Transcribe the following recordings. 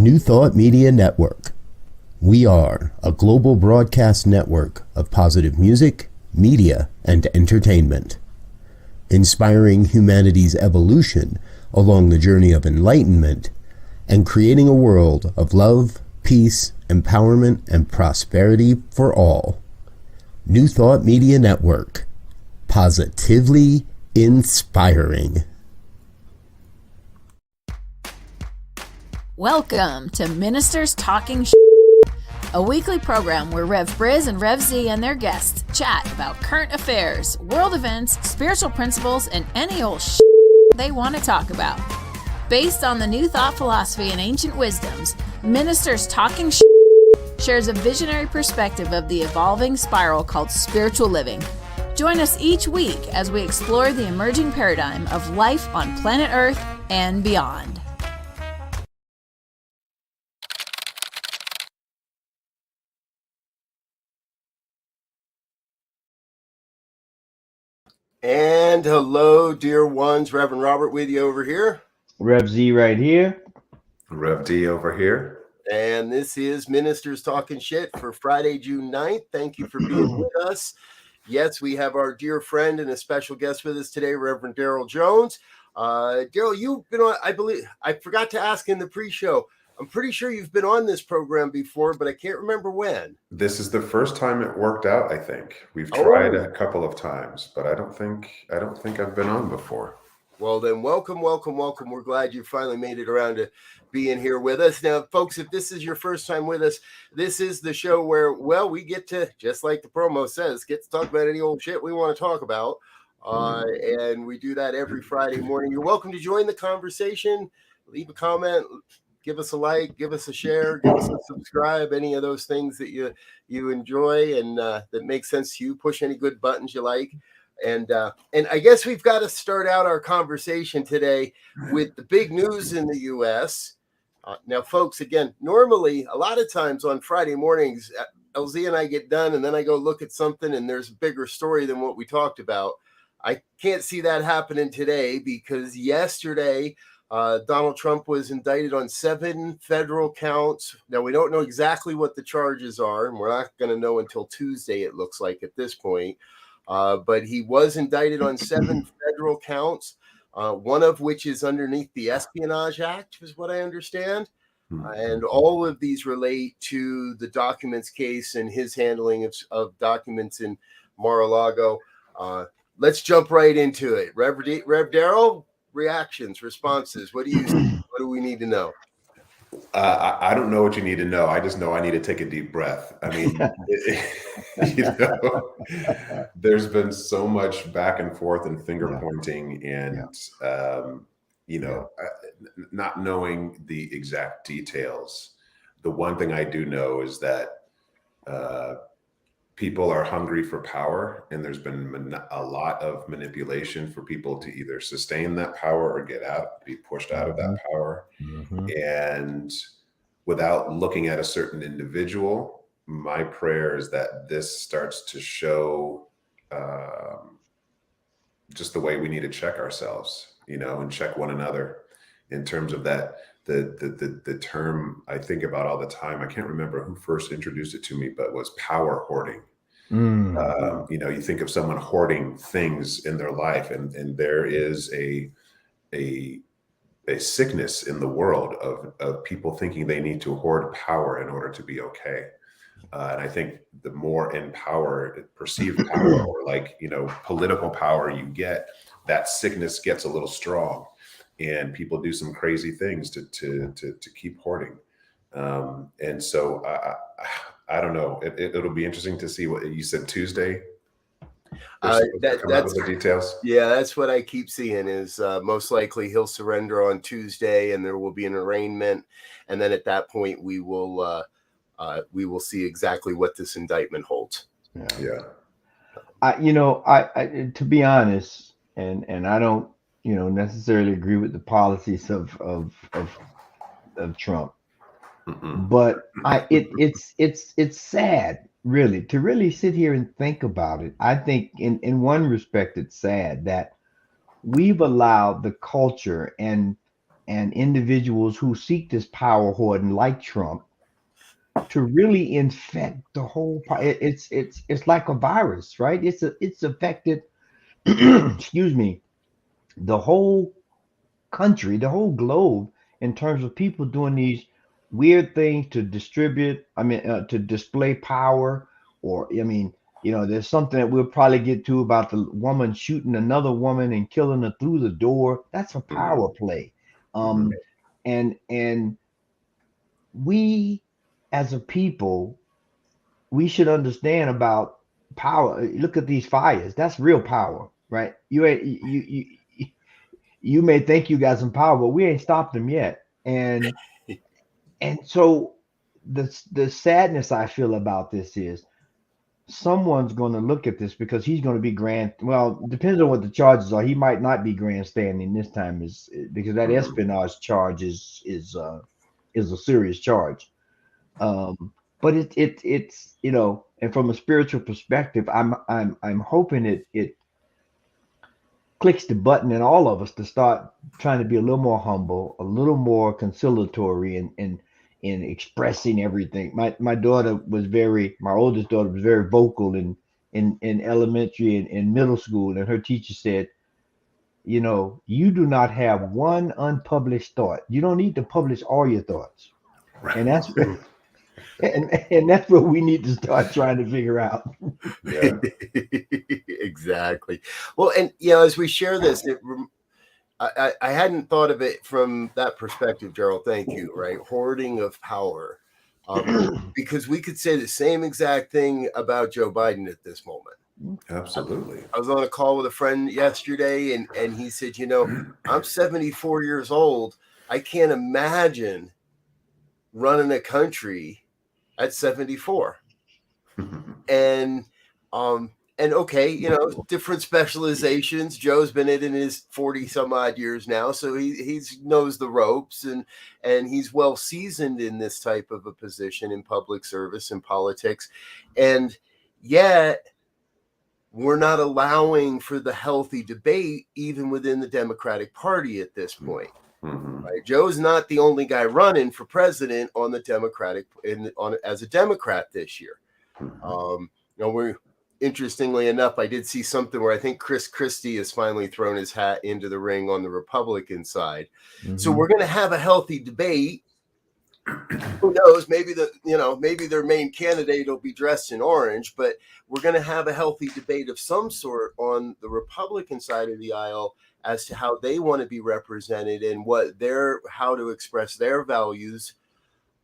New Thought Media Network. We are a global broadcast network of positive music, media, and entertainment, inspiring humanity's evolution along the journey of enlightenment and creating a world of love, peace, empowerment, and prosperity for all. New Thought Media Network. Positively inspiring. Welcome to Ministers Talking a weekly program where Rev Briz and Rev Z and their guests chat about current affairs, world events, spiritual principles, and any old they want to talk about. Based on the New Thought philosophy and ancient wisdoms, Ministers Talking shares a visionary perspective of the evolving spiral called spiritual living. Join us each week as we explore the emerging paradigm of life on planet Earth and beyond. And hello, dear ones. Rev Robert with you over here. Rev Z right here. Rev D over here. And this is Ministers Talking Shit for Friday, June 9th. Thank you for being with us. Yes, we have our dear friend and a special guest with us today, Reverend Darrell Jones. Darrell, you've been on, I believe, I forgot to ask in the pre-show. I'm pretty sure you've been on this program before, but I can't remember when. This is the first time it worked out, I think. We've tried a couple of times, but I don't think I've been on before. Well, then welcome. We're glad you finally made it around to being here with us. Now, folks, if this is your first time with us, this is the show where, well, we get to, just like the promo says, get to talk about any old shit we want to talk about. And we do that every Friday morning. You're welcome to join the conversation, leave a comment, give us a like, give us a share, give us a subscribe, any of those things that you enjoy and that make sense to you. Push any good buttons you like. And I guess we've got to start out our conversation today with the big news in the U.S. Now, folks, again, normally a lot of times on Friday mornings, Elzia and I get done and then I go look at something and there's a bigger story than what we talked about. I can't see that happening today because yesterday, Donald Trump was indicted on 7 federal counts. Now, we don't know exactly what the charges are, and we're not going to know until Tuesday, it looks like at this point. But he was indicted on 7 federal counts, one of which is underneath the Espionage Act, is what I understand. And all of these relate to the documents case and his handling of documents in Mar-a-Lago. Let's jump right into it. Rev Darrell? Reactions, responses. What do we need to know? I don't know what you need to know. I just know I need to take a deep breath. I mean, there's been so much back and forth and finger pointing and, not knowing the exact details. The one thing I do know is that people are hungry for power, and there's been a lot of manipulation for people to either sustain that power or be pushed out of that power. And without looking at a certain individual, my prayer is that this starts to show just the way we need to check ourselves, and check one another in terms of that. The term I think about all the time, I can't remember who first introduced it to me, but was power hoarding. You think of someone hoarding things in their life, and there is a sickness in the world of people thinking they need to hoard power in order to be okay. And I think the more in power, perceived power, or political power you get, that sickness gets a little strong, and people do some crazy things to keep hoarding. And so I don't know. It'll be interesting to see what you said Tuesday. That's the details. Yeah, that's what I keep seeing is most likely he'll surrender on Tuesday, and there will be an arraignment, and then at that point we will see exactly what this indictment holds. Yeah. I to be honest, and I don't necessarily agree with the policies of Trump. But it's sad, really, to really sit here and think about it. I think in one respect, it's sad that we've allowed the culture and and individuals who seek this power hoarding like Trump to really infect the whole. It's like a virus, right? It's affected. Excuse me, the whole country, the whole globe, in terms of people doing these weird things to distribute. To display power, or there's something that we'll probably get to about the woman shooting another woman and killing her through the door. That's a power play. And we, as a people, we should understand about power. Look at these fires. That's real power, right? You may think you got some power, but we ain't stopped them yet. And so the sadness I feel about this is someone's going to look at this, because he's going to be well, depends on what the charges are. He might not be grandstanding this time, is because that espionage charge is a serious charge. But it's and from a spiritual perspective, I'm hoping it clicks the button in all of us to start trying to be a little more humble, a little more conciliatory in expressing everything. My oldest daughter was very vocal in elementary and middle school, and her teacher said, you do not have one unpublished thought. You don't need to publish all your thoughts. Right. And that's and that's what we need to start trying to figure out. Yeah. Exactly. Well, and as we share this, I hadn't thought of it from that perspective, Darrell. Thank you. Right, hoarding of power, because we could say the same exact thing about Joe Biden at this moment. Absolutely. I was on a call with a friend yesterday, and he said, I'm 74 years old. I can't imagine running a country at 74. And okay, different specializations. Joe's been in his 40 some odd years now, so he knows the ropes, and he's well seasoned in this type of a position in public service and politics. And yet we're not allowing for the healthy debate even within the Democratic Party at this point. Right? Joe's not the only guy running for president on the Democratic as a Democrat this year. We're interestingly enough, I did see something where I think Chris Christie has finally thrown his hat into the ring on the Republican side. So we're going to have a healthy debate. Who knows? Maybe maybe their main candidate will be dressed in orange, but we're going to have a healthy debate of some sort on the Republican side of the aisle as to how they want to be represented and how to express their values.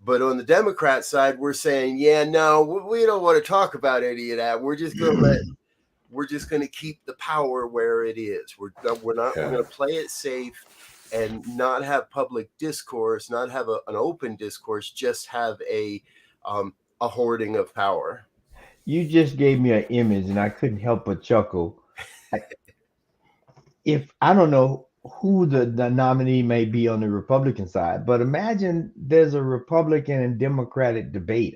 But on the Democrat side, we're saying, no, we don't want to talk about any of that. We're just going to keep the power where it is. We're going to play it safe and not have public discourse, not have an open discourse, just have a hoarding of power. You just gave me an image, and I couldn't help but chuckle. If I don't know who the nominee may be on the Republican side, but imagine there's a Republican and Democratic debate.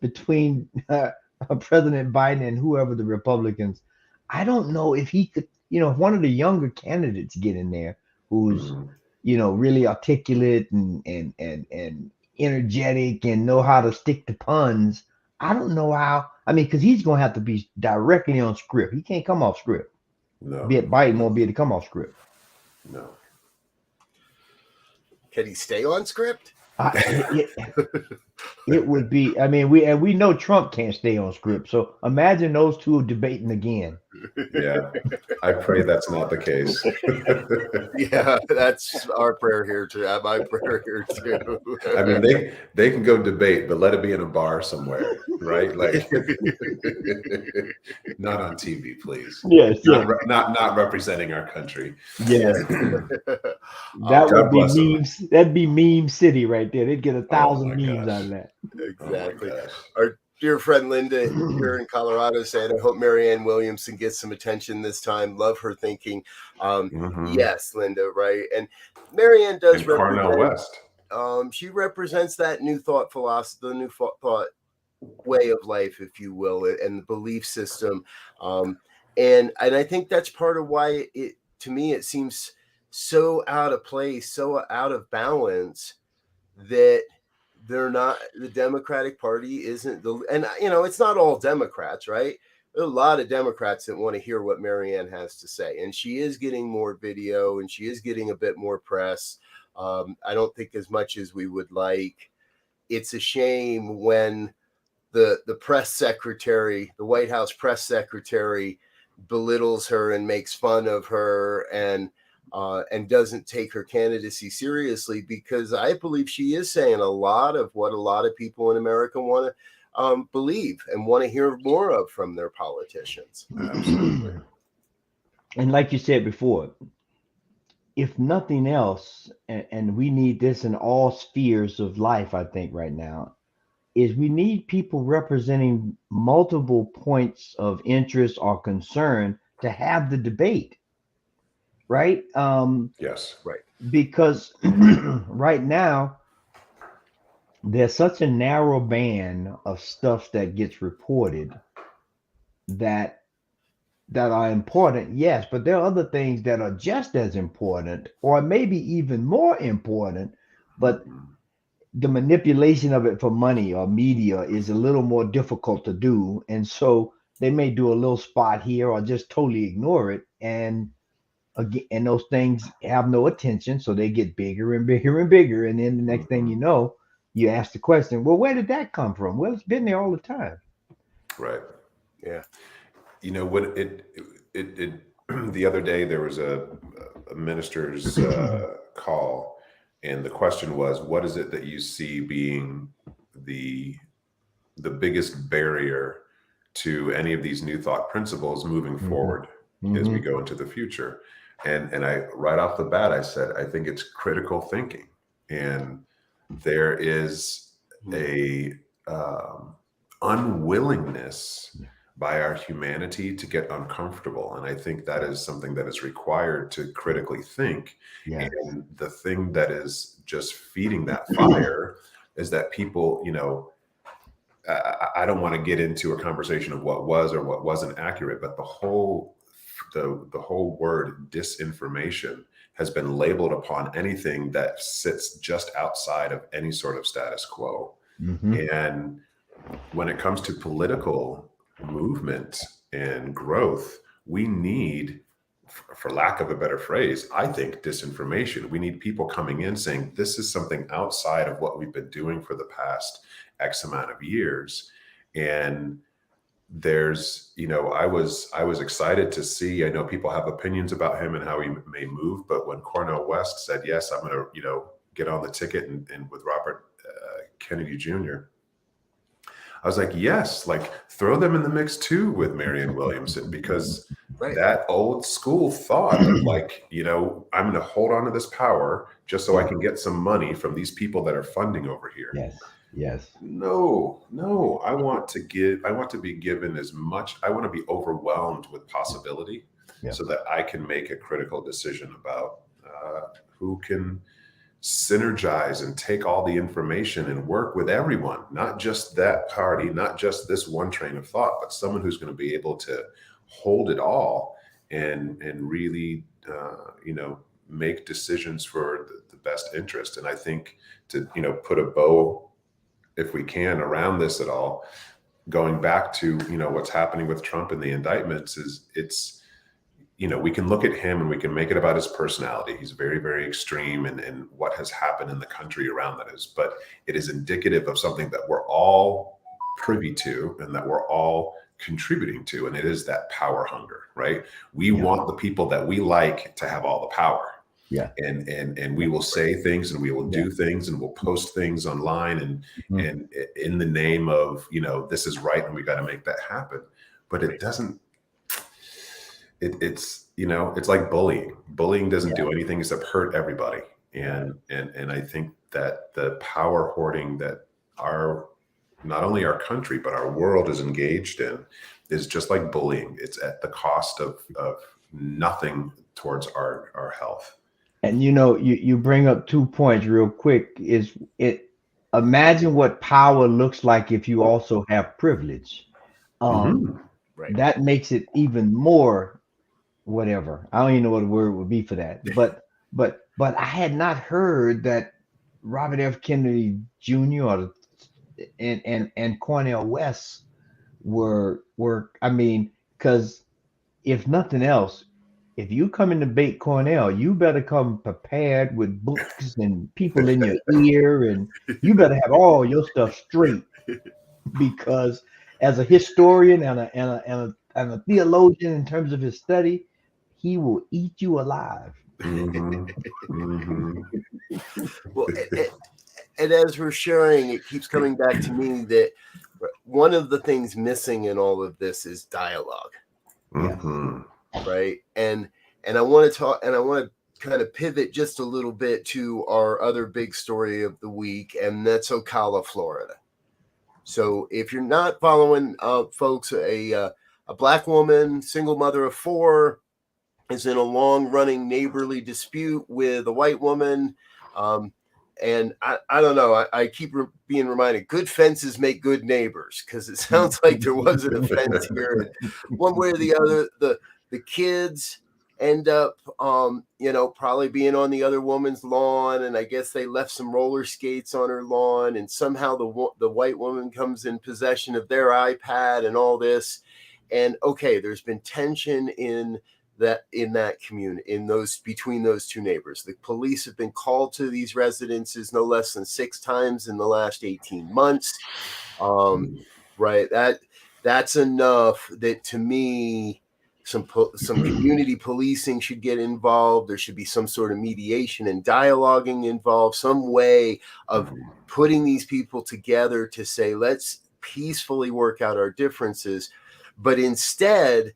Between President Biden and whoever the Republicans, I don't know if he could, if one of the younger candidates get in there who's, really articulate and energetic and know how to stick to puns. I don't know how. Because he's going to have to be directly on script. He can't come off script. No. Be it Biden won't be able to come off script. No. Can he stay on script? It would be. We know Trump can't stay on script. So imagine those two debating again. Yeah, I pray that's not the case. Yeah, that's our prayer here too. My prayer here too. They can go debate, but let it be in a bar somewhere, right? Like, not on TV, please. Yes, not representing our country. Yeah, that would be memes. That'd be meme city right there. They'd get 1,000 memes out of that. Exactly. Our dear friend Linda here in Colorado said, I hope Marianne Williamson gets some attention this time. Love her thinking. Yes, Linda, right. And Marianne does represent Cornell West. She represents that new thought philosophy, the new thought way of life, if you will, and the belief system. And I think that's part of why to me it seems so out of place, so out of balance that the Democratic Party isn't and it's not all Democrats, right? There are a lot of Democrats that want to hear what Marianne has to say, and she is getting more video and she is getting a bit more press. I don't think as much as we would like. It's a shame when the press secretary, the White House press secretary, belittles her and makes fun of her and doesn't take her candidacy seriously, because I believe she is saying a lot of what a lot of people in America want to believe and want to hear more of from their politicians. Absolutely. And like you said before, if nothing else, and we need this in all spheres of life, I think right now, is we need people representing multiple points of interest or concern to have the debate, right? Yes. Right. Because right now, there's such a narrow band of stuff that gets reported that are important, yes, but there are other things that are just as important or maybe even more important, but the manipulation of it for money or media is a little more difficult to do. And so they may do a little spot here or just totally ignore it. And again, and those things have no attention. So they get bigger and bigger and bigger. And then the next thing you know, you ask the question, well, where did that come from? Well, it's been there all the time. Right. Yeah. When it the other day, there was a minister's call. And the question was, what is it that you see being the biggest barrier to any of these new thought principles moving forward as we go into the future? And I, right off the bat, I said, I think it's critical thinking. And there is a unwillingness by our humanity to get uncomfortable. And I think that is something that is required to critically think. Yes. And the thing that is just feeding that fire is that people, I don't want to get into a conversation of what was or what wasn't accurate, but the whole word disinformation has been labeled upon anything that sits just outside of any sort of status quo. And when it comes to political movement and growth, we need, for lack of a better phrase, I think, disinformation. We need people coming in saying, this is something outside of what we've been doing for the past X amount of years. And there's, I was excited to see, I know people have opinions about him and how he may move, but when Cornel West said, yes, I'm going to, get on the ticket and with Robert Kennedy Jr., I was like, yes, throw them in the mix too with Marianne Williamson, because that old school thought of I'm going to hold on to this power just so I can get some money from these people that are funding over here. Yes. No, I want to be given as much. I want to be overwhelmed with possibility so that I can make a critical decision about who can synergize and take all the information and work with everyone, not just that party, not just this one train of thought, but someone who's going to be able to hold it all and really, make decisions for the best interest. And I think to, put a bow, if we can, around this at all, going back to, what's happening with Trump and the indictments it's, we can look at him and we can make it about his personality. He's very, very extreme and what has happened in the country around that is, but it is indicative of something that we're all privy to and that we're all contributing to. And it is that power hunger, right? We want the people that we like to have all the power. Yeah. And we will say things and we will do things and we'll post things online and in the name of, this is right and we got to make that happen. But it doesn't, it's like bullying. Bullying doesn't do anything except hurt everybody. And I think that the power hoarding that not only our country, but our world is engaged in is just like bullying. It's at the cost of nothing towards our health. And you bring up 2 points real quick. Imagine what power looks like if you also have privilege. That makes it even more whatever. I don't even know what the word would be for that. But but I had not heard that Robert F. Kennedy Jr. and Cornel West were I mean, because if nothing else, if you come and debate Cornell, you better come prepared with books and people in your ear, and you better have all your stuff straight, because as a historian and a theologian in terms of his study, he will eat you alive. Well, and as we're sharing, it keeps coming back to me that one of the things missing in all of this is dialogue. Right. And I want to talk, and I want to kind of pivot just a little bit to our other big story of the week, and that's Ocala, Florida. So if you're not following, folks, a Black woman, single mother of 4, is in a long-running neighborly dispute with a white woman. And I don't know, I keep being reminded, good fences make good neighbors, because it sounds like there wasn't a fence here. And one way or the other, the kids end up, probably being on the other woman's lawn, and I guess they left some roller skates on her lawn, and somehow the white woman comes in possession of their iPad and all this. And okay, there's been tension in that community, between those two neighbors. The police have been called to these residences no less than 6 times in the last 18 months. Right, that's enough that, to me, some community policing should get involved. There should be some sort of mediation and dialoguing involved, some way of putting these people together to say, let's peacefully work out our differences. But instead,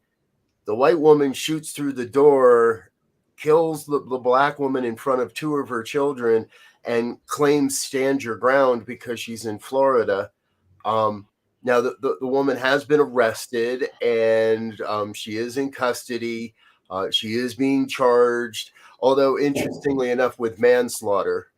the white woman shoots through the door, kills the Black woman in front of 2 of her children, and claims stand your ground because she's in Florida. Now, the woman has been arrested, and she is in custody. She is being charged, although interestingly enough, with manslaughter.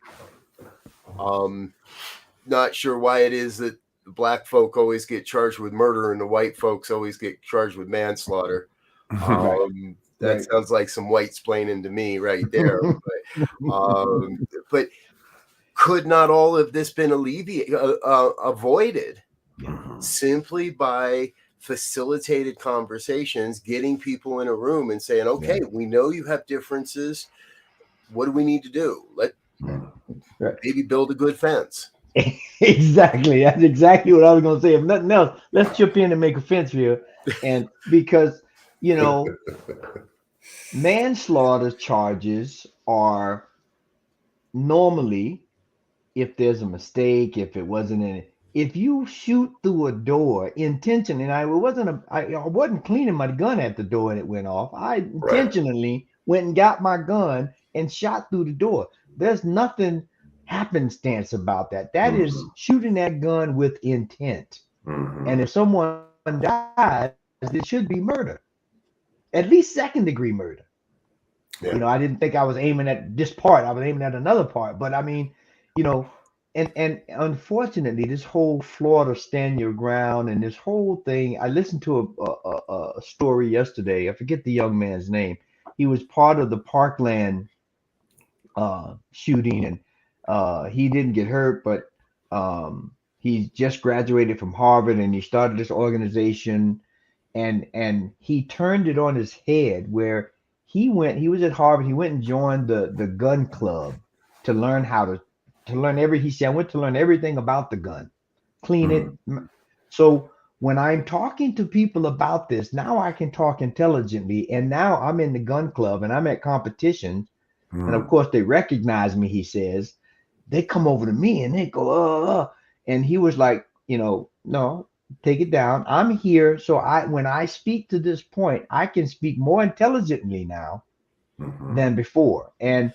Not sure why it is that the Black folk always get charged with murder and the white folks always get charged with manslaughter. That sounds like some white splaining to me right there. But could not all of this been avoided simply by facilitated conversations, getting people in a room and saying, okay, we know you have differences. What do we need to do? Maybe build a good fence. Exactly. That's exactly what I was going to say. If nothing else, let's chip in and make a fence here. And because, manslaughter charges are normally, if there's a mistake, if it wasn't in it, if you shoot through a door intentionally, and I wasn't cleaning my gun at the door and it went off. I intentionally went and got my gun and shot through the door. There's nothing happenstance about that. That is shooting that gun with intent. And if someone dies, it should be murder, at least 2nd-degree murder. I didn't think I was aiming at this part. I was aiming at another part. But I mean, and unfortunately, this whole Florida stand your ground and this whole thing, I listened to a story yesterday. I forget the young man's name. He was part of the Parkland shooting, and he didn't get hurt, but he just graduated from Harvard, and he started this organization, and he turned it on his head, where he was at Harvard. He went and joined the gun club to learn he said, I went to learn everything about the gun, clean it. So when I'm talking to people about this, now I can talk intelligently. And now I'm in the gun club and I'm at competitions. And of course they recognize me, he says. They come over to me and they go, and he was like, no, take it down. I'm here. So when I speak to this point, I can speak more intelligently now than before. And,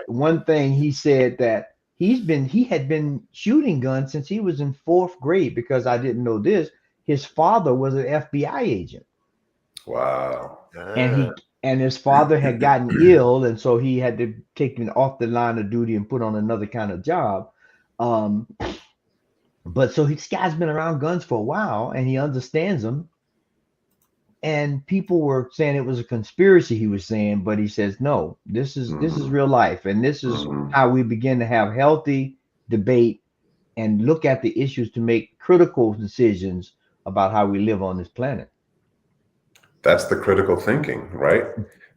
one thing he said, that he had been shooting guns since he was in 4th grade, because I didn't know this. His father was an FBI agent. Wow. And his father had gotten ill, and so he had to take him off the line of duty and put on another kind of job. But so this guy's been around guns for a while, and he understands them. and people were saying it was a conspiracy, he was saying, but he says, no, this is real life. And this is how we begin to have healthy debate and look at the issues to make critical decisions about how we live on this planet. That's the critical thinking, right?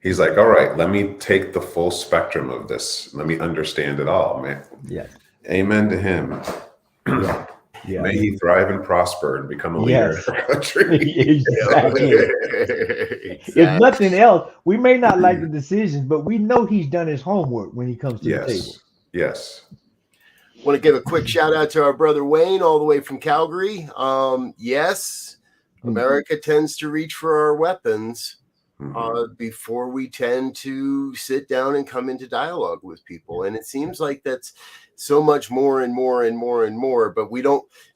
He's like, all right, let me take the full spectrum of this. Let me understand it all, man. Yes. Amen to him. Yeah. Yeah. May he thrive and prosper and become a leader in our country. Exactly. If nothing else, we may not like the decisions, but we know he's done his homework when he comes to the table. Yes. Want to give a quick shout out to our brother Wayne, all the way from Calgary. Yes, America tends to reach for our weapons before we tend to sit down and come into dialogue with people. And it seems like that's so much more and more and more and more, but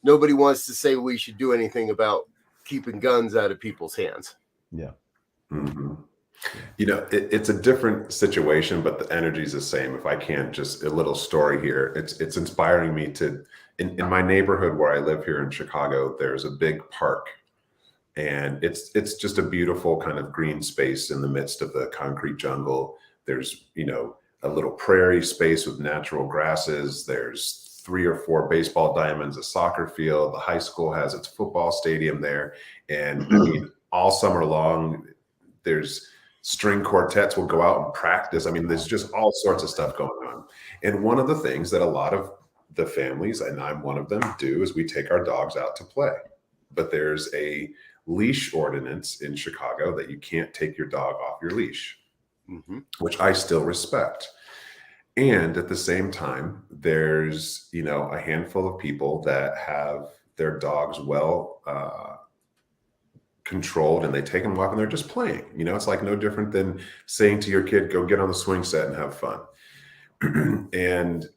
nobody wants to say we should do anything about keeping guns out of people's hands. Yeah. You know, it's a different situation, but the energy is the same. If I can, just a little story here. It's inspiring me to, in my neighborhood where I live here in Chicago, there's a big park, and it's just a beautiful kind of green space in the midst of the concrete jungle. There's, you know, a little prairie space with natural grasses. There's 3 or 4 baseball diamonds, a soccer field. The high school has its football stadium there. And I mean, all summer long, there's string quartets will go out and practice. I mean, there's just all sorts of stuff going on. And one of the things that a lot of the families, and I'm one of them, do is we take our dogs out to play. But there's a leash ordinance in Chicago that you can't take your dog off your leash. Which I still respect. And at the same time, there's, you know, a handful of people that have their dogs well controlled, and they take them walking. They're just playing. You know, it's like no different than saying to your kid, go get on the swing set and have fun. And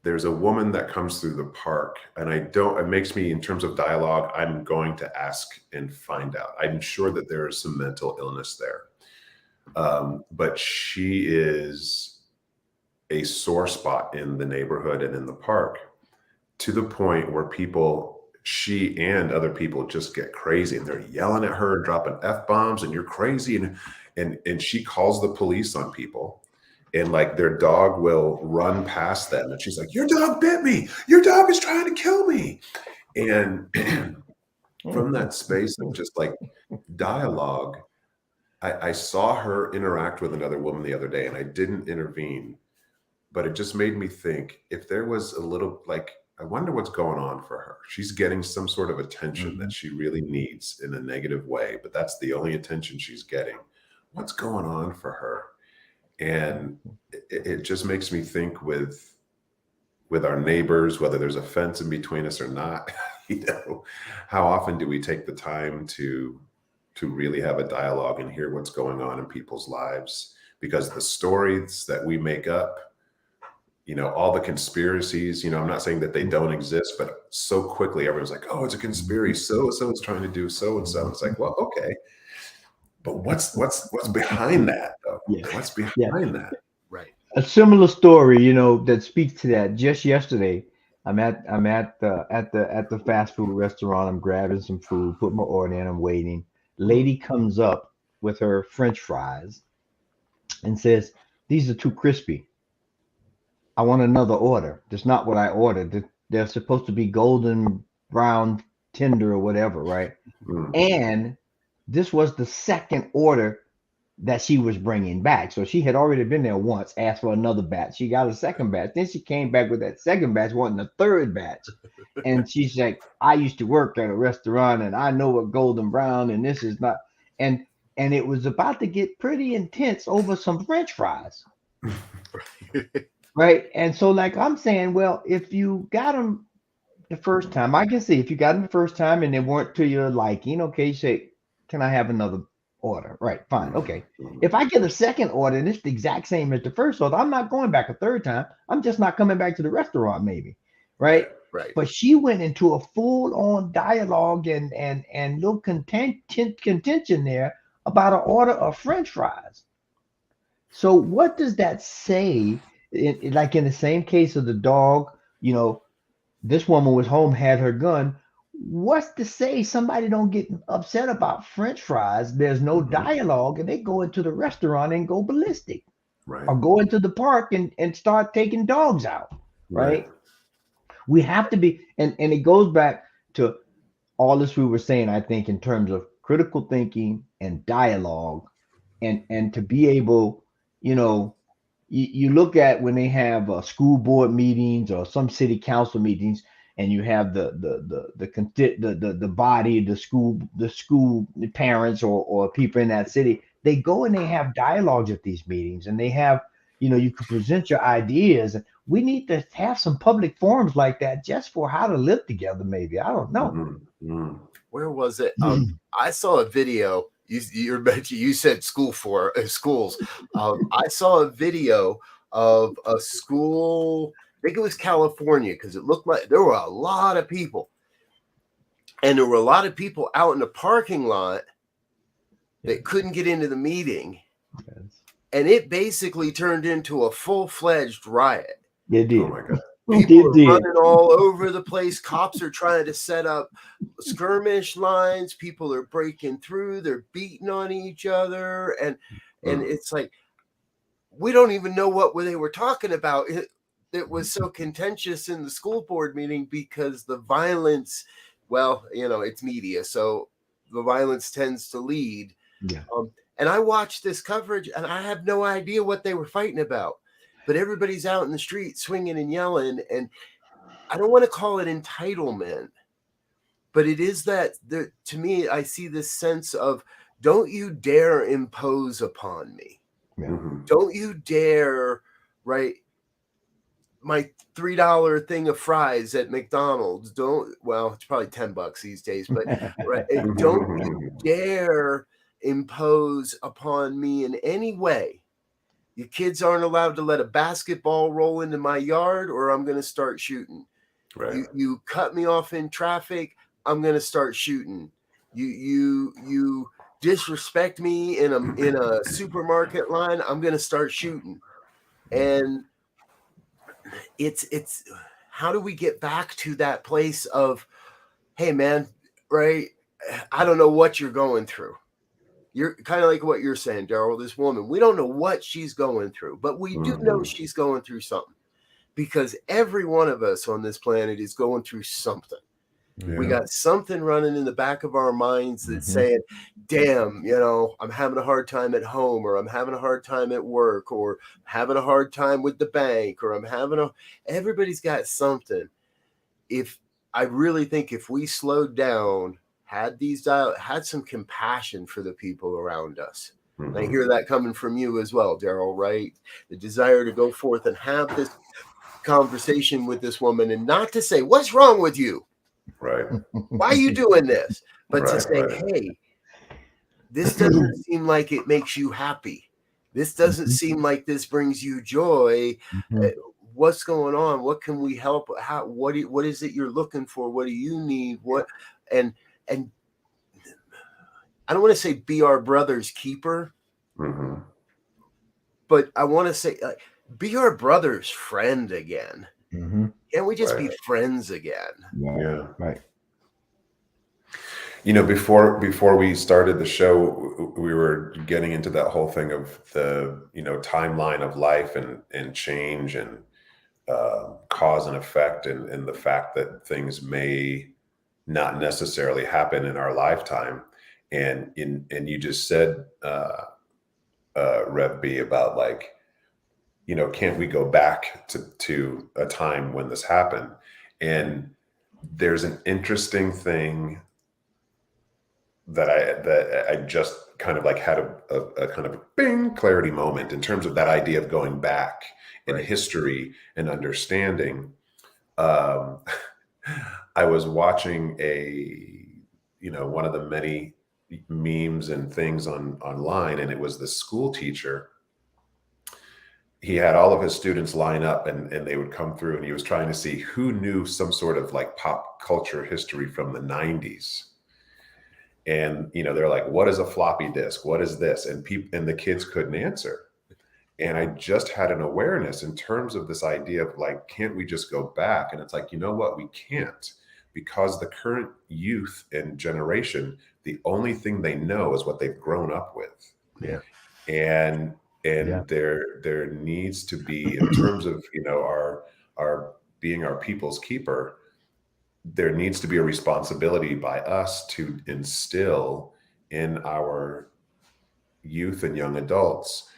there's a woman that comes through the park, and it makes me, in terms of dialogue, I'm going to ask and find out. I'm sure that there is some mental illness there. But she is a sore spot in the neighborhood and in the park, to the point where she and other people just get crazy, and they're yelling at her, dropping F-bombs, and you're crazy. And she calls the police on people. And like their dog will run past them, and she's like, your dog bit me. Your dog is trying to kill me. And from that space of just like dialogue, I saw her interact with another woman the other day, and I didn't intervene, but it just made me think, if there was a little, like, I wonder what's going on for her. She's getting some sort of attention that she really needs in a negative way, but that's the only attention she's getting. What's going on for her? And it just makes me think with our neighbors, whether there's a fence in between us or not, you know, how often do we take the time to really have a dialogue and hear what's going on in people's lives? Because the stories that we make up, you know, all the conspiracies, you know, I'm not saying that they don't exist, but so quickly everyone's like, oh, it's a conspiracy. So-and-so is trying to do so-and-so. It's like, well, okay. But what's behind that, though? Yeah. What's behind that? Right. A similar story, you know, that speaks to that. Just yesterday, I'm at the fast food restaurant. I'm grabbing some food, put my order in. I'm waiting. Lady comes up with her French fries and says, "These are too crispy. I want another order. That's not what I ordered. They're supposed to be golden brown, tender, or whatever, right?" And this was the second order that she was bringing back. So she had already been there once, asked for another batch. She got a second batch. Then she came back with that second batch, wanting a third batch. And she's like, I used to work at a restaurant, and I know what golden brown, and this is not. And it was about to get pretty intense over some French fries. Right. And so, like, I'm saying, well, if you got them the first time, I can see if you got them the first time and they weren't to your liking, okay, you say, can I have another order? Right, fine, okay. If I get a second order and it's the exact same as the first order, I'm not going back a third time. I'm just not coming back to the restaurant, maybe, right? Right. But she went into a full-on dialogue and little contention there about an order of French fries. So what does that say? Like in the same case of the dog, you know, this woman was home, had her gun. what's to say somebody don't get upset about French fries? There's no dialogue, and they go into the restaurant and go ballistic, Right. or go into the park and start taking dogs out. Right? We have to be, and it goes back to all this we were saying. I think in terms of critical thinking and dialogue, and to be able, you know, you look at when they have school board meetings or some city council meetings, and you have the body, the school parents or people in that city. They go and they have dialogues at these meetings, and they have, you can present your ideas. We need to have some public forums like that just for how to live together. Maybe, I don't know. Where was it? I saw a video. You said schools. I saw a video of a school. I think it was California, because it looked like there were a lot of people, and there were a lot of people out in the parking lot that couldn't get into the meeting, and it basically turned into a full-fledged riot. It did. Oh my God. People are running all over the place. Cops are trying to set up skirmish lines. People are breaking through. They're beating on each other. And it's like, we don't even know what they were talking about. It was so contentious in the school board meeting because the violence, well, it's media, so the violence tends to lead. Yeah. And I watched this coverage, and I have no idea what they were fighting about. But everybody's out in the street swinging and yelling. And I don't want to call it entitlement, but it is that, to me, I see this sense of, don't you dare impose upon me. Don't you dare, right? My $3 thing of fries at McDonald's. It's probably $10 these days, but right, don't you dare impose upon me in any way. Your kids aren't allowed to let a basketball roll into my yard, or I'm going to start shooting. Right. You cut me off in traffic, I'm going to start shooting. You disrespect me in a supermarket line, I'm going to start shooting. And it's how do we get back to that place of, hey man, right? I don't know what you're going through. You're kind of like what you're saying, Darrell, this woman, we don't know what she's going through, but we do know she's going through something, because every one of us on this planet is going through something. Yeah. We got something running in the back of our minds that's saying, damn, I'm having a hard time at home, or I'm having a hard time at work, or having a hard time with the bank, or everybody's got something. I really think if we slowed down, had some compassion for the people around us. And I hear that coming from you as well, Darrell, right? The desire to go forth and have this conversation with this woman, and not to say, what's wrong with you? Right. Why are you doing this? But to say, hey, this doesn't seem like it makes you happy. This doesn't seem like this brings you joy. What's going on? What can we help? What is it you're looking for? What do you need? And I don't want to say be our brother's keeper, but I want to say be our brother's friend again. Can't we just be friends again? Yeah. Right. Before we started the show, we were getting into that whole thing of the, timeline of life and change and cause and effect, and the fact that things may not necessarily happen in our lifetime. And you just said, Rev B, about like, can't we go back to a time when this happened? And there's an interesting thing that I just kind of like had a kind of a bing clarity moment in terms of that idea of going back in history and understanding. I was watching one of the many memes and things online, and it was the school teacher. He had all of his students line up, and they would come through, and he was trying to see who knew some sort of like pop culture history from the 90s. And, they're like, what is a floppy disk? What is this? And the kids couldn't answer. And I just had an awareness in terms of this idea of like, can't we just go back? And it's like, you know what? We can't. because the current youth and generation, the only thing they know is what they've grown up with. Yeah. And there needs to be, in terms of, our being our people's keeper, there needs to be a responsibility by us to instill in our youth and young adults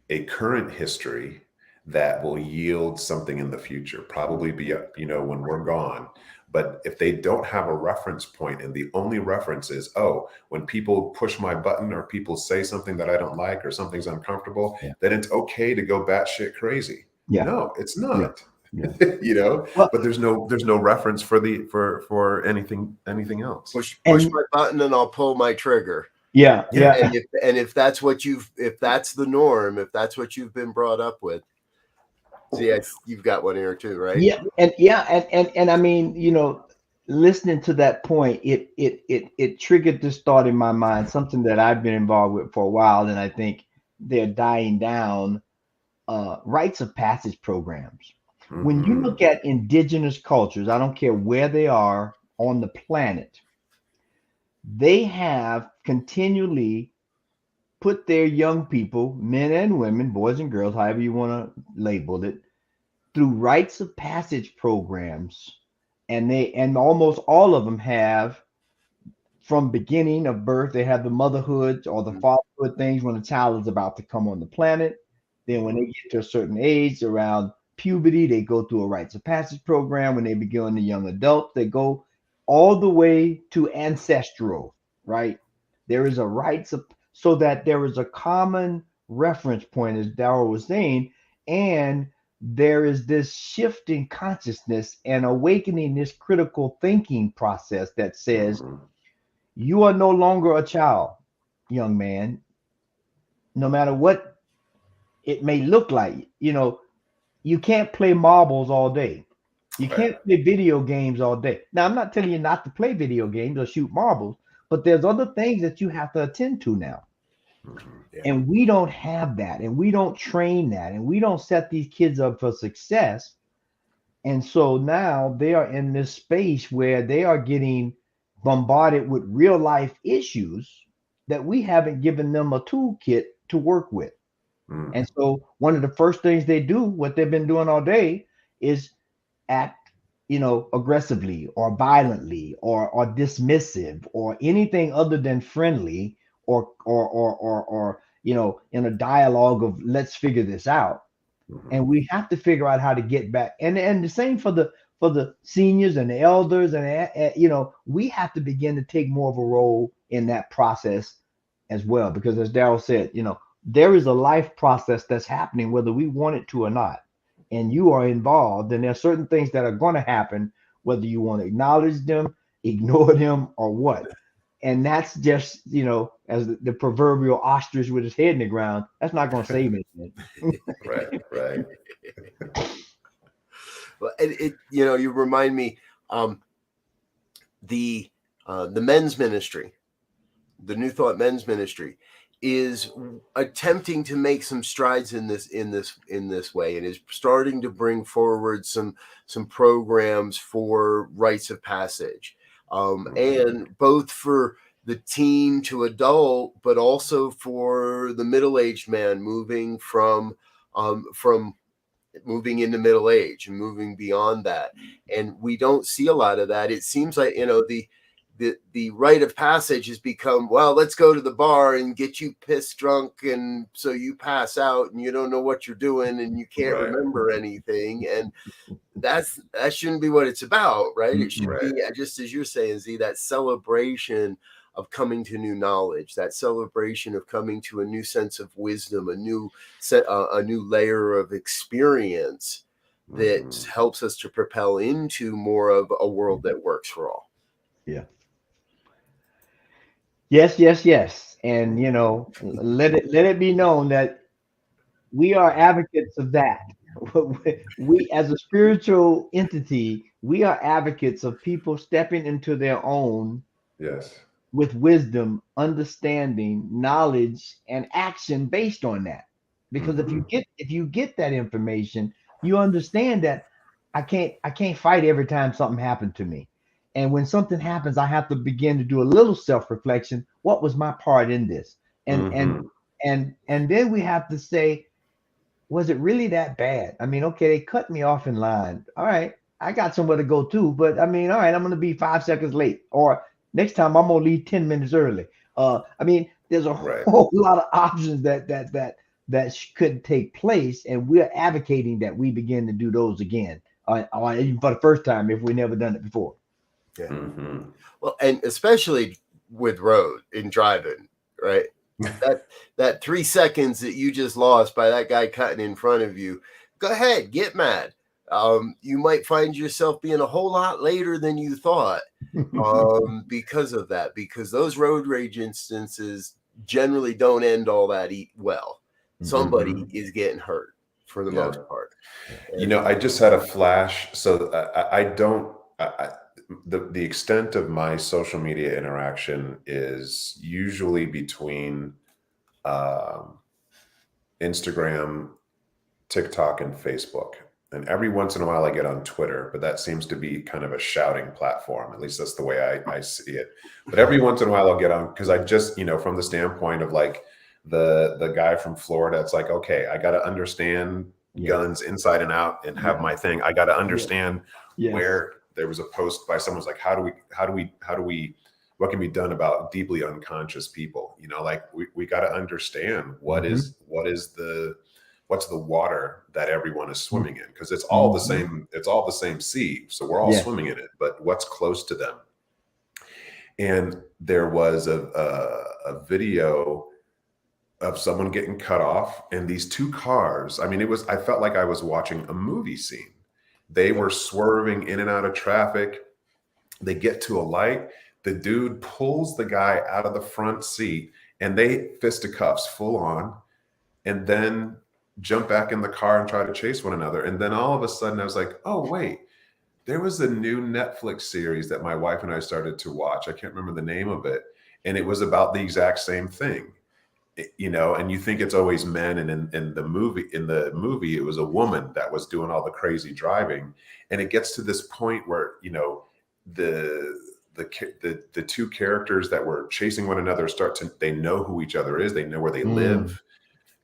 a current history that will yield something in the future, probably be, when we're gone. But if they don't have a reference point, and the only reference is, when people push my button or people say something that I don't like or something's uncomfortable, then it's okay to go batshit crazy. Yeah. No, it's not. Yeah. But there's no reference for anything else. Push my button and I'll pull my trigger. Yeah. And if that's the norm, if that's what you've been brought up with, you've got one here too, right? Yeah. And I mean, listening to that point, it triggered this thought in my mind, something that I've been involved with for a while, and I think they're dying down. Rites of passage programs. Mm-hmm. When you look at indigenous cultures, I don't care where they are on the planet, they have continually put their young people, men and women, boys and girls, however you want to label it, through rites of passage programs. And almost all of them have, from beginning of birth, they have the motherhood or the fatherhood things when a child is about to come on the planet. Then when they get to a certain age, around puberty, they go through a rites of passage program. When they begin the young adult, they go all the way to ancestral, right? There is a rites of, so that there is a common reference point, as Darrell was saying, and there is this shift in consciousness and awakening this critical thinking process that says, you are no longer a child, young man, no matter what it may look like. You can't play marbles all day. You can't play video games all day. Now, I'm not telling you not to play video games or shoot marbles, but there's other things that you have to attend to now. Yeah. And we don't have that, and we don't train that, and we don't set these kids up for success. And so now they are in this space where they are getting bombarded with real life issues that we haven't given them a toolkit to work with. And so one of the first things they do, what they've been doing all day, is act, aggressively or violently or dismissive or anything other than friendly or in a dialogue of let's figure this out. And we have to figure out how to get back. And the same for the seniors and the elders, and we have to begin to take more of a role in that process as well, because as Darrell said, there is a life process that's happening whether we want it to or not, and you are involved, and there are certain things that are going to happen whether you want to acknowledge them, ignore them, or what. And that's just, as the proverbial ostrich with his head in the ground, that's not going to save anything. Right. Well, you remind me, the men's ministry, the New Thought men's ministry, is attempting to make some strides in this way, and is starting to bring forward some programs for rites of passage, and both for the teen to adult, but also for the middle-aged man moving from moving into middle age and moving beyond that. And we don't see a lot of that. It seems like the rite of passage has become, well, let's go to the bar and get you pissed drunk, and so you pass out and you don't know what you're doing and you can't remember anything. And that shouldn't be what it's about, right? It should be, just as you're saying, Z, that celebration of coming to new knowledge, that celebration of coming to a new sense of wisdom, a new layer of experience that helps us to propel into more of a world that works for all. Yeah. Yes. And, let it be known that we are advocates of that. We, as a spiritual entity, we are advocates of people stepping into their own. Yes. With wisdom, understanding, knowledge, and action based on that. Because if you get that information, you understand that I can't fight every time something happened to me. And when something happens, I have to begin to do a little self-reflection. What was my part in this? And and then we have to say, was it really that bad? I mean, okay, they cut me off in line. All right, I got somewhere to go too, but I mean, all right, I'm going to be 5 seconds late, or next time I'm going to leave 10 minutes early. I mean, there's a whole lot of options that could take place, and we're advocating that we begin to do those again, or even for the first time if we never done it before. Yeah. Well, and especially with road in driving, right? that 3 seconds that you just lost by that guy cutting in front of you, go ahead, get mad. You might find yourself being a whole lot later than you thought because of that, because those road rage instances generally don't end all that well. Somebody is getting hurt for the most part. And, I just had a flash. So I don't, the extent of my social media interaction is usually between Instagram, TikTok, and Facebook. And every once in a while I get on Twitter, but that seems to be kind of a shouting platform. At least that's the way I see it. But every once in a while I'll get on, because I just, from the standpoint of like the guy from Florida, it's like, okay, I got to understand guns inside and out and have my thing. I got to understand where there was a post by someone's like, how do we, what can be done about deeply unconscious people? Like we got to understand what's the water that everyone is swimming in, because it's all the same. It's all the same sea, so we're all swimming in it. But what's close to them? And there was a video of someone getting cut off, and these two cars. I mean, I felt like I was watching a movie scene. They were swerving in and out of traffic. They get to a light. The dude pulls the guy out of the front seat, and they fisticuffs full on, and then jump back in the car and try to chase one another. And then all of a sudden I was like, oh, wait, there was a new Netflix series that my wife and I started to watch. I can't remember the name of it. And it was about the exact same thing, and you think it's always men. And in the movie, it was a woman that was doing all the crazy driving. And it gets to this point where, the two characters that were chasing one another they know who each other is. They know where they live.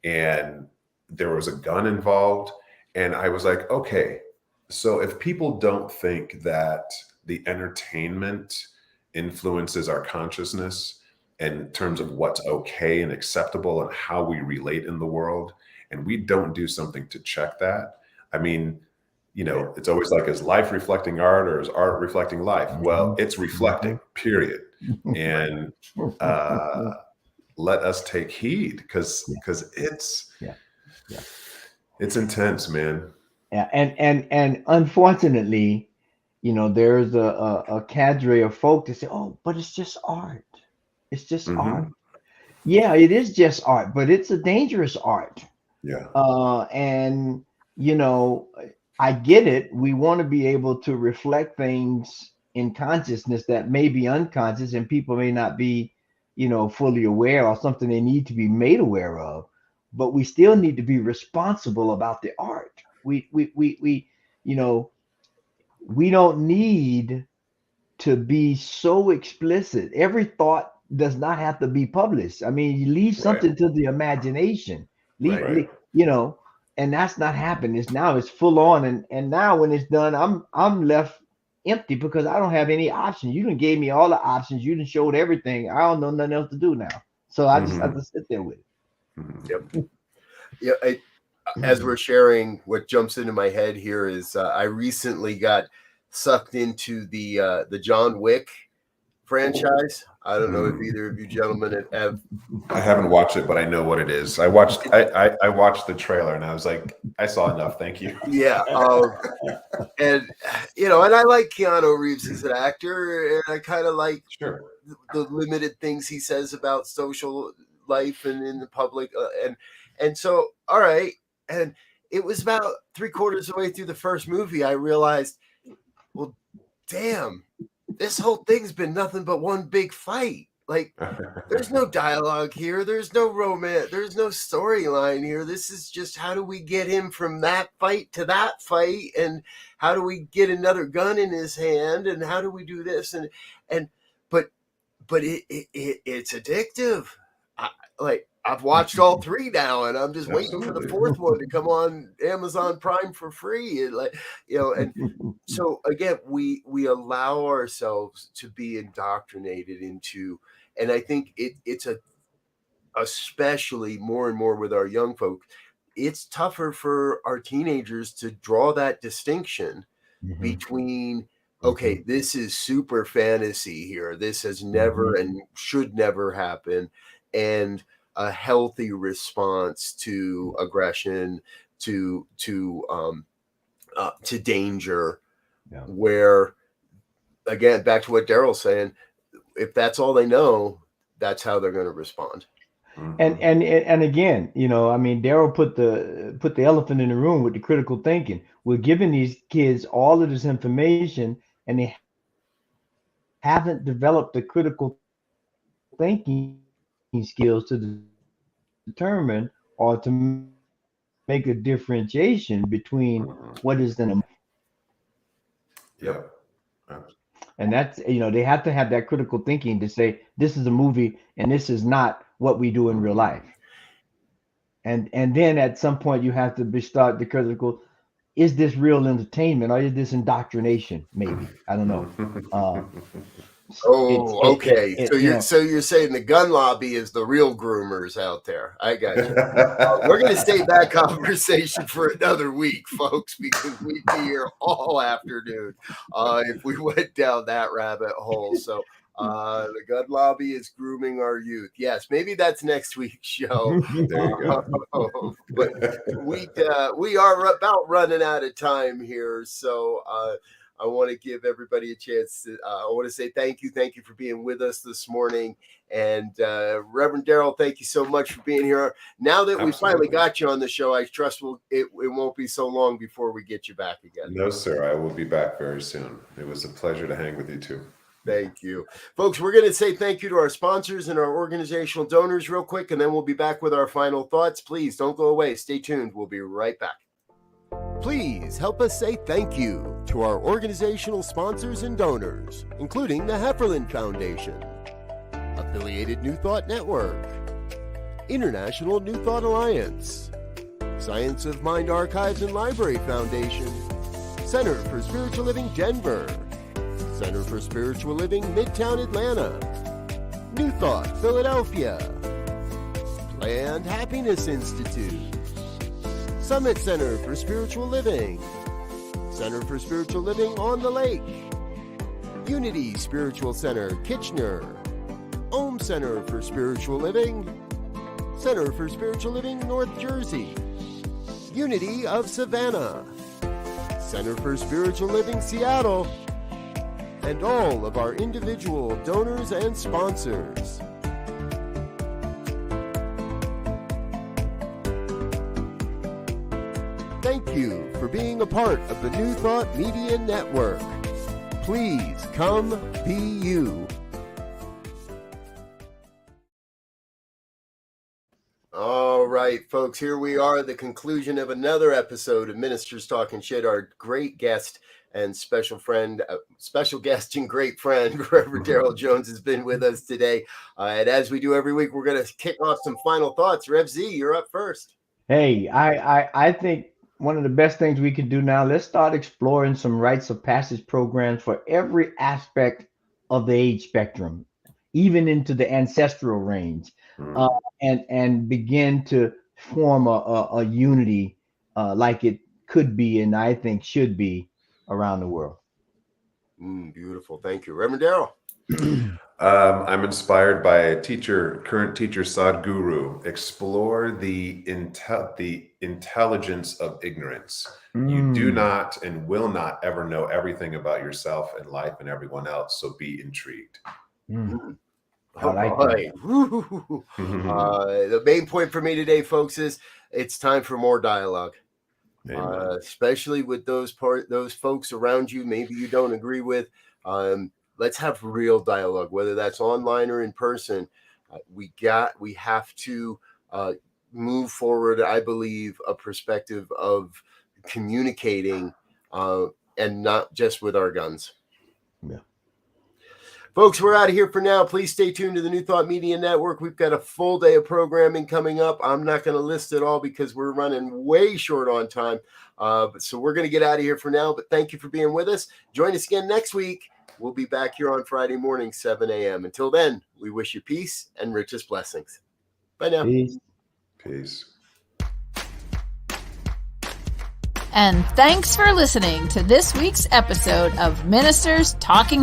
And there was a gun involved. And I was like, okay, so if people don't think that the entertainment influences our consciousness in terms of what's okay and acceptable and how we relate in the world, and we don't do something to check that, I mean, it's always like, is life reflecting art or is art reflecting life? Well, it's reflecting, period. And let us take heed, because it's intense, man. Yeah, and unfortunately, there's a cadre of folk that say, "Oh, but it's just art. It's just art." Yeah, it is just art, but it's a dangerous art. Yeah. And I get it. We want to be able to reflect things in consciousness that may be unconscious, and people may not be, fully aware, or something they need to be made aware of. But we still need to be responsible about the art. We don't need to be so explicit. Every thought does not have to be published. I mean, you leave something to the imagination. And that's not happening. It's full on, and now when it's done, I'm left empty because I don't have any options. You done gave me all the options. You done showed everything. I don't know nothing else to do now. So I just have to sit there with it. Yep. Yeah. As we're sharing, what jumps into my head here is I recently got sucked into the John Wick franchise. I don't know if either of you gentlemen have. I haven't watched it, but I know what it is. I watched the trailer and I was like, I saw enough. Thank you. Yeah. And I like Keanu Reeves as an actor, and I kind of like the limited things he says about social life and in the public. And so, all right. And it was about 3/4 of the way through the first movie, I realized, well, damn, this whole thing's been nothing but one big fight. Like, there's no dialogue here. There's no romance. There's no storyline here. This is just how do we get him from that fight to that fight, and how do we get another gun in his hand, and how do we do this, and but it's addictive. I've watched all three now, and I'm just waiting for the fourth one to come on Amazon Prime for free. And and so again, we allow ourselves to be indoctrinated into, and I think it's especially more and more with our young folks, it's tougher for our teenagers to draw that distinction between, okay, this is super fantasy here. This has never and should never happen. And a healthy response to aggression, to danger, where, again, back to what Darrell's saying, if that's all they know, that's how they're going to respond. And again, I mean, Darrell put the elephant in the room with the critical thinking. We're giving these kids all of this information, and they haven't developed the critical thinking skills to determine or to make a differentiation between what is an and that's, they have to have that critical thinking to say this is a movie and this is not what we do in real life. And then at some point you have to start the critical, is this real entertainment or is this indoctrination? Maybe, I don't know. Okay. So you're saying the gun lobby is the real groomers out there. I got you. We're going to save that conversation for another week, folks, because we'd be here all afternoon if we went down that rabbit hole. So the gun lobby is grooming our youth. Yes, maybe that's next week's show. There you go. But we are about running out of time here. So I want to give everybody a chance to, I want to say thank you. Thank you for being with us this morning. And Reverend Darrell, thank you so much for being here. Now that we finally got you on the show, I trust it won't be so long before we get you back again. No, sir. I will be back very soon. It was a pleasure to hang with you too. Thank you. Folks, we're going to say thank you to our sponsors and our organizational donors real quick, and then we'll be back with our final thoughts. Please don't go away. Stay tuned. We'll be right back. Please help us say thank you to our organizational sponsors and donors, including the Hefferland Foundation, Affiliated New Thought Network, International New Thought Alliance, Science of Mind Archives and Library Foundation, Center for Spiritual Living Denver, Center for Spiritual Living Midtown Atlanta, New Thought Philadelphia, Planned Happiness Institute, Summit Center for Spiritual Living, Center for Spiritual Living on the Lake, Unity Spiritual Center Kitchener, Om Center for Spiritual Living, Center for Spiritual Living North Jersey, Unity of Savannah, Center for Spiritual Living Seattle, and all of our individual donors and sponsors. Thank you for being a part of the New Thought Media Network. Please come be you. All right, folks, here we are at the conclusion of another episode of Ministers Talking Shit. Our great guest and special guest and great friend, Reverend Darrell Jones, has been with us today. And as we do every week, we're going to kick off some final thoughts. Rev Z, you're up first. Hey, I think one of the best things we can do now, let's start exploring some rites of passage programs for every aspect of the age spectrum, even into the ancestral range, and begin to form a unity like it could be, and I think should be, around the world. Beautiful. Thank you. Reverend Darrell. I'm inspired by a current teacher, Sadhguru. Explore the intelligence of ignorance. You do not and will not ever know everything about yourself and life and everyone else, so be intrigued. I like that. The main point for me today, folks, is it's time for more dialogue. Especially with those folks around you, maybe you don't agree with. let's have real dialogue, whether that's online or in person. We have to move forward, I believe, a perspective of communicating and not just with our guns. Yeah. Folks, we're out of here for now. Please stay tuned to the New Thought Media Network. We've got a full day of programming coming up. I'm not going to list it all because we're running way short on time. So we're going to get out of here for now. But thank you for being with us. Join us again next week. We'll be back here on Friday morning, 7 a.m. Until then, we wish you peace and richest blessings. Bye now. Peace. Peace. And thanks for listening to this week's episode of Ministers Talking.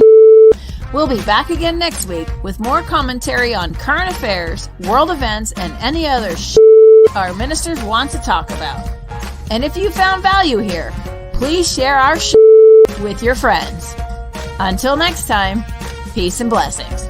We'll be back again next week with more commentary on current affairs, world events, and any other our ministers want to talk about. And if you found value here, please share our with your friends. Until next time, peace and blessings.